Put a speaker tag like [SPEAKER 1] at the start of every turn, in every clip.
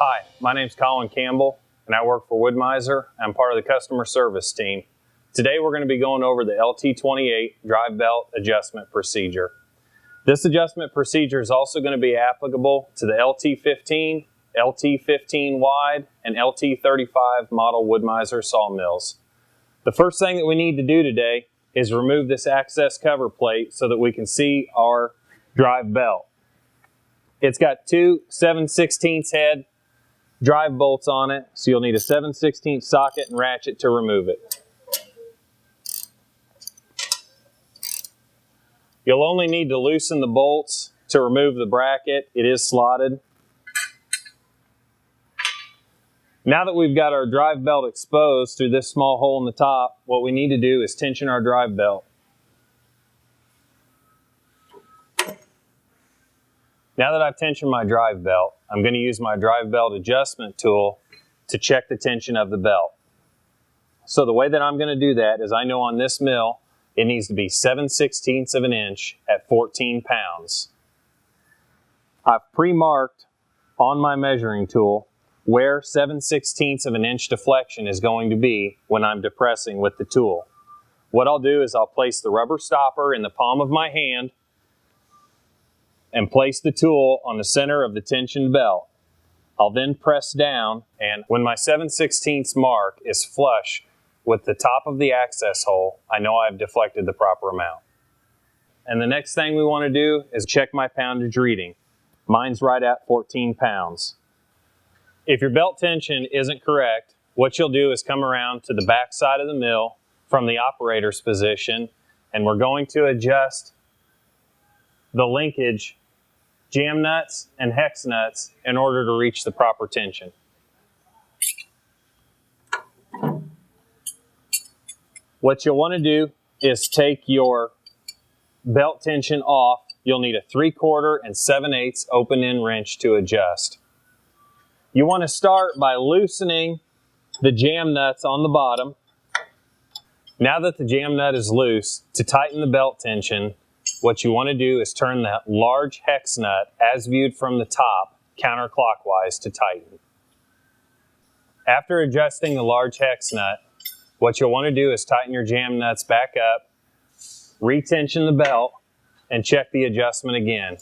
[SPEAKER 1] Hi, my name's Colin Campbell, and I work for Wood-Mizer. I'm part of the customer service team. Today we're going to be going over the LT28 drive belt adjustment procedure. This adjustment procedure is also going to be applicable to the LT15, LT15 wide, and LT35 model Wood-Mizer sawmills. The first thing that we need to do today is remove this access cover plate so that we can see our drive belt. It's got two 7/16 head drive bolts on it, so you'll need a 7/16 socket and ratchet to remove it. You'll only need to loosen the bolts to remove the bracket. It is slotted. Now that we've got our drive belt exposed through this small hole in the top, what we need to do is tension our drive belt. Now that I've tensioned my drive belt, I'm going to use my drive belt adjustment tool to check the tension of the belt. So the way that I'm going to do that is I know on this mill it needs to be 7/16 of an inch at 14 pounds. I've pre-marked on my measuring tool where 7/16 of an inch deflection is going to be when I'm depressing with the tool. What I'll do is I'll place the rubber stopper in the palm of my hand and place the tool on the center of the tensioned belt. I'll then press down, and when my 7/16 mark is flush with the top of the access hole, I know I've deflected the proper amount. And the next thing we want to do is check my poundage reading. Mine's right at 14 pounds. If your belt tension isn't correct, what you'll do is come around to the back side of the mill from the operator's position, and we're going to adjust the linkage jam nuts and hex nuts in order to reach the proper tension. What you'll want to do is take your belt tension off. You'll need a 3/4 and 7/8 open end wrench to adjust. You want to start by loosening the jam nuts on the bottom. Now that the jam nut is loose, to tighten the belt tension, what you want to do is turn that large hex nut, as viewed from the top, counterclockwise to tighten. After adjusting the large hex nut, what you'll want to do is tighten your jam nuts back up, retension the belt, and check the adjustment again,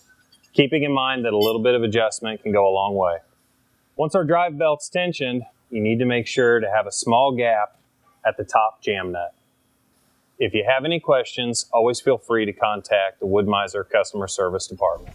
[SPEAKER 1] keeping in mind that a little bit of adjustment can go a long way. Once our drive belt's tensioned, you need to make sure to have a small gap at the top jam nut. If you have any questions, always feel free to contact the Wood-Mizer Customer Service Department.